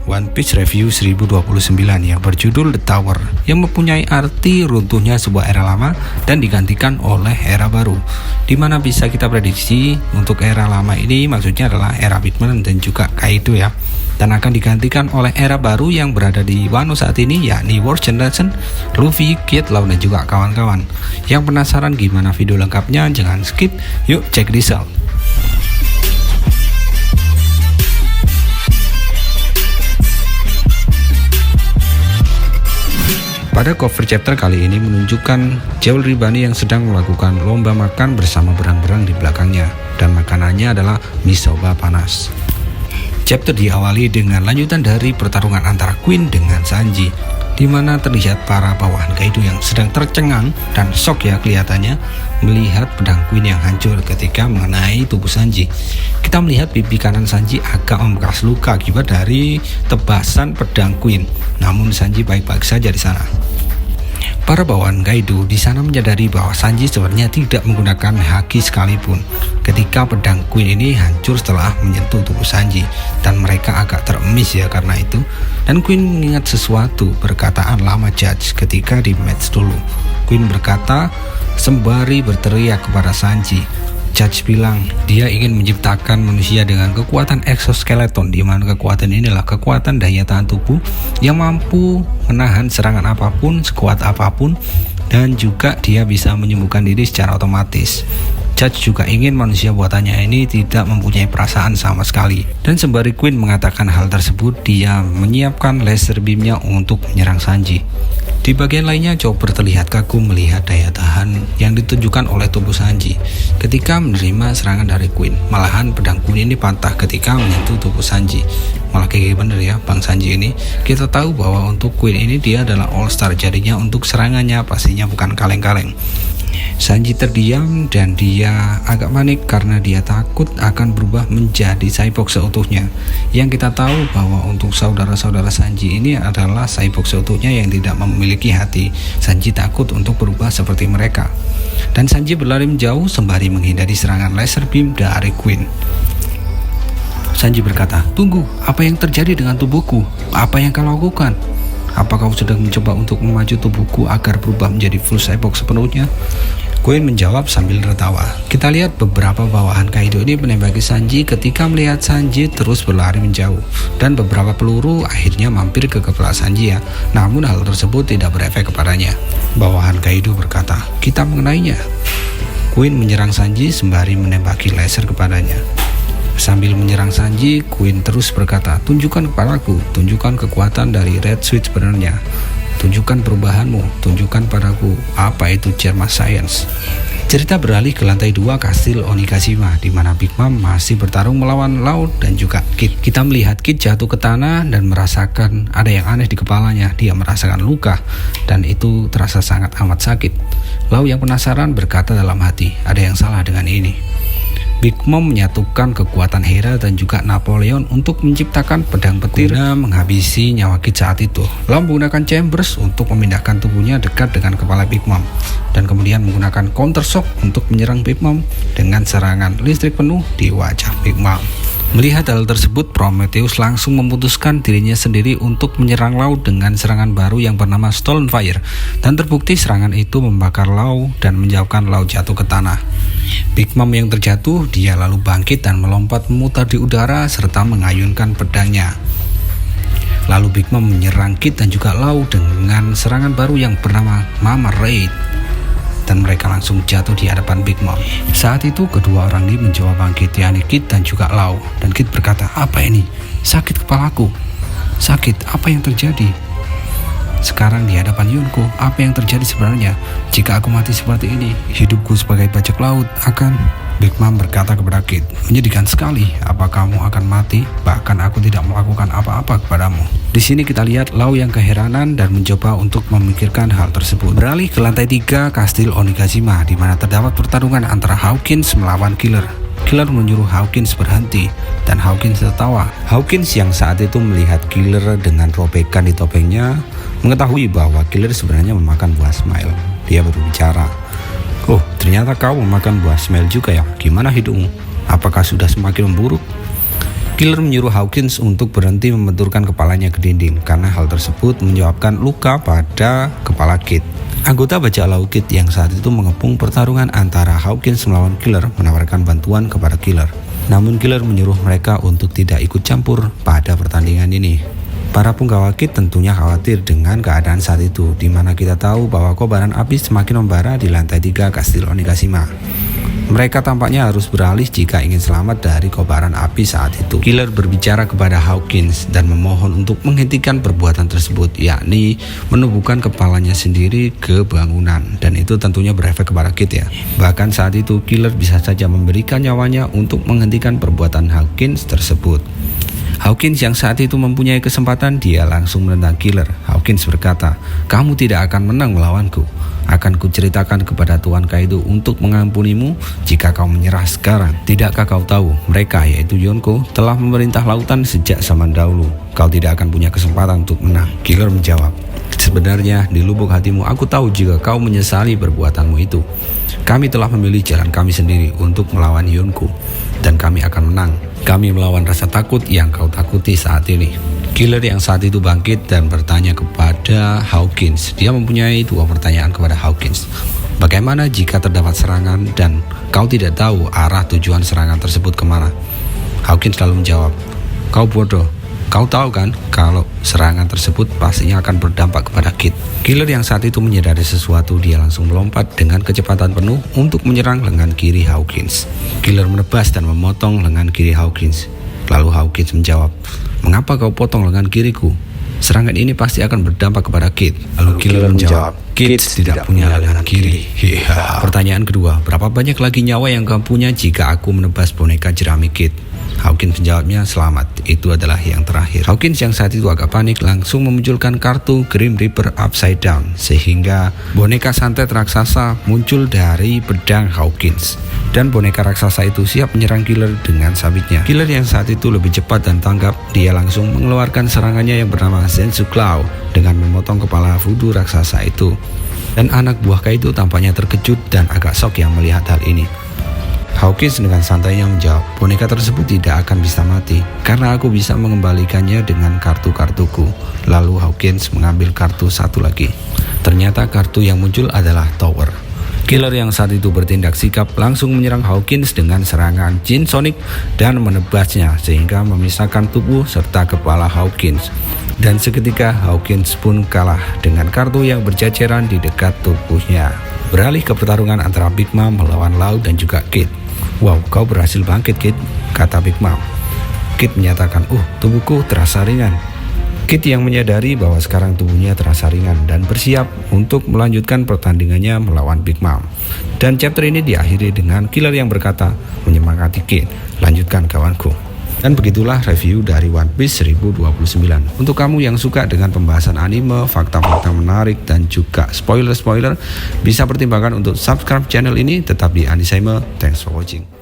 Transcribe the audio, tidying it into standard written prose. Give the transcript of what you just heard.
One Piece Review 1029 yang berjudul The Tower, yang mempunyai arti runtuhnya sebuah era lama dan digantikan oleh era baru, dimana bisa kita prediksi untuk era lama ini maksudnya adalah era Big Mom dan juga Kaido ya, dan akan digantikan oleh era baru yang berada di Wano saat ini, yakni World Generation, Luffy, Kid, Law dan juga kawan-kawan. Yang penasaran gimana video lengkapnya? Jangan skip, yuk cek this out. Pada cover chapter kali ini menunjukkan Jewelry Bunny yang sedang melakukan lomba makan bersama berang-berang di belakangnya, dan makanannya adalah mie soba panas. Chapter diawali dengan lanjutan dari pertarungan antara Queen dengan Sanji, di mana terlihat para bawahan Kaido yang sedang tercengang dan shock ya kelihatannya melihat pedang Queen yang hancur ketika mengenai tubuh Sanji. Kita melihat pipi kanan Sanji agak membekas luka akibat dari tebasan pedang Queen, namun Sanji baik-baik saja di sana. Para bawahan Kaido di sana menyadari bahwa Sanji sebenarnya tidak menggunakan haki sekalipun ketika pedang Queen ini hancur setelah menyentuh tubuh Sanji, dan mereka agak teremis ya karena itu. Dan Queen mengingat sesuatu perkataan lama Judge ketika di match dulu. Queen berkata sembari berteriak kepada Sanji. Judge bilang dia ingin menciptakan manusia dengan kekuatan exoskeleton, di mana kekuatan inilah kekuatan daya tahan tubuh yang mampu menahan serangan apapun, sekuat apapun, dan juga dia bisa menyembuhkan diri secara otomatis. Judge juga ingin manusia buatannya ini tidak mempunyai perasaan sama sekali. Dan sembari Queen mengatakan hal tersebut, dia menyiapkan laser beamnya untuk menyerang Sanji. Di bagian lainnya, Chopper terlihat kagum melihat daya tahan yang ditunjukkan oleh tubuh Sanji ketika menerima serangan dari Queen. Malahan pedang Queen ini patah ketika menyentuh tubuh Sanji. Malah kayak bener ya Bang Sanji ini. Kita tahu bahwa untuk Queen ini dia adalah all star, jadinya untuk serangannya pastinya bukan kaleng-kaleng. Sanji terdiam dan dia agak panik karena dia takut akan berubah menjadi cyborg seutuhnya. Yang kita tahu bahwa untuk saudara-saudara Sanji ini adalah cyborg seutuhnya yang tidak memiliki hati. Sanji takut untuk berubah seperti mereka. Dan Sanji berlari menjauh sembari menghindari serangan laser beam dari Queen. Sanji berkata, "Tunggu, apa yang terjadi dengan tubuhku? Apa yang kau lakukan? Apa kau sedang mencoba untuk memacu tubuhku agar berubah menjadi full cyborg sepenuhnya?" Queen menjawab sambil tertawa. Kita lihat beberapa bawahan Kaido ini menembaki Sanji ketika melihat Sanji terus berlari menjauh, dan beberapa peluru akhirnya mampir ke kepala Sanji ya. Namun hal tersebut tidak berefek kepadanya. Bawahan Kaido berkata, "Kita mengenainya." Queen menyerang Sanji sembari menembaki laser kepadanya. Sambil menyerang Sanji, Queen terus berkata, "Tunjukkan kepadaku, tunjukkan kekuatan dari Red Switch sebenarnya. Tunjukkan perubahanmu, tunjukkan padaku apa itu Germa Science." Cerita beralih ke lantai 2 kastil Onigashima, di mana Big Mom masih bertarung melawan Law dan juga Kid. Kita melihat Kid jatuh ke tanah dan merasakan ada yang aneh di kepalanya. Dia merasakan luka dan itu terasa sangat amat sakit. Law yang penasaran berkata dalam hati, ada yang salah dengan ini. Big Mom menyatukan kekuatan Hera dan juga Napoleon untuk menciptakan pedang petir guna menghabisi nyawa Kid saat itu. Law menggunakan Chambers untuk memindahkan tubuhnya dekat dengan kepala Big Mom, dan kemudian menggunakan counter shock untuk menyerang Big Mom dengan serangan listrik penuh di wajah Big Mom. Melihat hal tersebut, Prometheus langsung memutuskan dirinya sendiri untuk menyerang Law dengan serangan baru yang bernama Stolen Fire, dan terbukti serangan itu membakar Law dan menjauhkan Law jatuh ke tanah. Big Mom yang terjatuh, dia lalu bangkit dan melompat memutar di udara serta mengayunkan pedangnya. Lalu Big Mom menyerang Kid dan juga Law dengan serangan baru yang bernama Mama Raid, dan mereka langsung jatuh di hadapan Big Mom. Saat itu kedua orang ini mencoba bangkit, yakni Kid dan juga Law. Dan Kid berkata, "Apa ini? Sakit kepalaku. Sakit, apa yang terjadi? Sekarang di hadapan Yonko, apa yang terjadi sebenarnya? Jika aku mati seperti ini, hidupku sebagai bajak laut akan..." Big Mom berkata kepada Kid, "Menyedihkan sekali. Apa kamu akan mati? Bahkan aku tidak melakukan apa-apa kepadamu." Di sini kita lihat Law yang keheranan dan mencoba untuk memikirkan hal tersebut. Beralih ke lantai 3 kastil Onigashima, di mana terdapat pertarungan antara Hawkins melawan Killer. Killer menyuruh Hawkins berhenti dan Hawkins tertawa. Hawkins yang saat itu melihat Killer dengan robekan di topengnya mengetahui bahwa Killer sebenarnya memakan buah smile. Dia berbicara, "Oh, ternyata kau memakan buah smile juga ya. Gimana hidupmu? Apakah sudah semakin memburuk?" Killer menyuruh Hawkins untuk berhenti membenturkan kepalanya ke dinding karena hal tersebut menyebabkan luka pada kepala Kit. Anggota bajak laut Kit yang saat itu mengepung pertarungan antara Hawkins melawan Killer menawarkan bantuan kepada Killer. Namun Killer menyuruh mereka untuk tidak ikut campur pada pertandingan ini. Para punggawa Kit tentunya khawatir dengan keadaan saat itu, di mana kita tahu bahwa kobaran api semakin membara di lantai 3 Kastil Onigashima. Mereka tampaknya harus beralih jika ingin selamat dari kobaran api saat itu. Killer berbicara kepada Hawkins dan memohon untuk menghentikan perbuatan tersebut, yakni menubuhkan kepalanya sendiri ke bangunan, dan itu tentunya berefek kepada Kit ya. Bahkan saat itu Killer bisa saja memberikan nyawanya untuk menghentikan perbuatan Hawkins tersebut. Hawkins yang saat itu mempunyai kesempatan, dia langsung menentang Killer. Hawkins berkata, "Kamu tidak akan menang melawanku. Akan kuceritakan kepada Tuan Kaido untuk mengampunimu jika kau menyerah sekarang. Tidakkah kau tahu, mereka yaitu Yonko telah memerintah lautan sejak zaman dahulu. Kau tidak akan punya kesempatan untuk menang." Killer menjawab, "Sebenarnya di lubuk hatimu aku tahu jika kau menyesali perbuatanmu itu. Kami telah memilih jalan kami sendiri untuk melawan Yonko, dan kami akan menang. Kami melawan rasa takut yang kau takuti saat ini." Killer yang saat itu bangkit dan bertanya kepada Hawkins. Dia mempunyai dua pertanyaan kepada Hawkins. Bagaimana jika terdapat serangan dan kau tidak tahu arah tujuan serangan tersebut kemana? Hawkins lalu menjawab, "Kau bodoh. Kau tahu kan kalau serangan tersebut pastinya akan berdampak kepada Kit." Killer yang saat itu menyadari sesuatu, dia langsung melompat dengan kecepatan penuh untuk menyerang lengan kiri Hawkins. Killer menebas dan memotong lengan kiri Hawkins. Lalu Hawkins menjawab, "Mengapa kau potong lengan kiriku? Serangan ini pasti akan berdampak kepada Kit." Lalu Killer menjawab, "Kit tidak punya lengan kiri." Pertanyaan kedua, berapa banyak lagi nyawa yang kau punya jika aku menebas boneka jerami Kit? Hawkins menjawabnya, "Selamat, itu adalah yang terakhir." Hawkins yang saat itu agak panik langsung memunculkan kartu Grim Reaper Upside Down, sehingga boneka santet raksasa muncul dari pedang Hawkins. Dan boneka raksasa itu siap menyerang Killer dengan sabitnya. Killer yang saat itu lebih cepat dan tanggap, dia langsung mengeluarkan serangannya yang bernama Zensu Claw dengan memotong kepala voodoo raksasa itu. Dan anak buah Kaido tampaknya terkejut dan agak shock yang melihat hal ini. Hawkins dengan santainya menjawab, "Boneka tersebut tidak akan bisa mati karena aku bisa mengembalikannya dengan kartu-kartuku." Lalu Hawkins mengambil kartu satu lagi. Ternyata kartu yang muncul adalah Tower. Killer yang saat itu bertindak sikap langsung menyerang Hawkins dengan serangan Jin Sonic dan menebasnya sehingga memisahkan tubuh serta kepala Hawkins. Dan seketika Hawkins pun kalah dengan kartu yang berceceran di dekat tubuhnya. Beralih ke pertarungan antara Big Mom melawan Law dan juga Kid. "Wow, kau berhasil bangkit, Kid," kata Big Mom. Kid menyatakan, "Tubuhku terasa ringan." Kid yang menyadari bahwa sekarang tubuhnya terasa ringan dan bersiap untuk melanjutkan pertandingannya melawan Big Mom. Dan chapter ini diakhiri dengan Killer yang berkata, menyemangati Kid, "Lanjutkan kawanku." Dan begitulah review dari One Piece 1029. Untuk kamu yang suka dengan pembahasan anime, fakta-fakta menarik, dan juga spoiler-spoiler, bisa pertimbangkan untuk subscribe channel ini. Tetap di Anisame. Thanks for watching.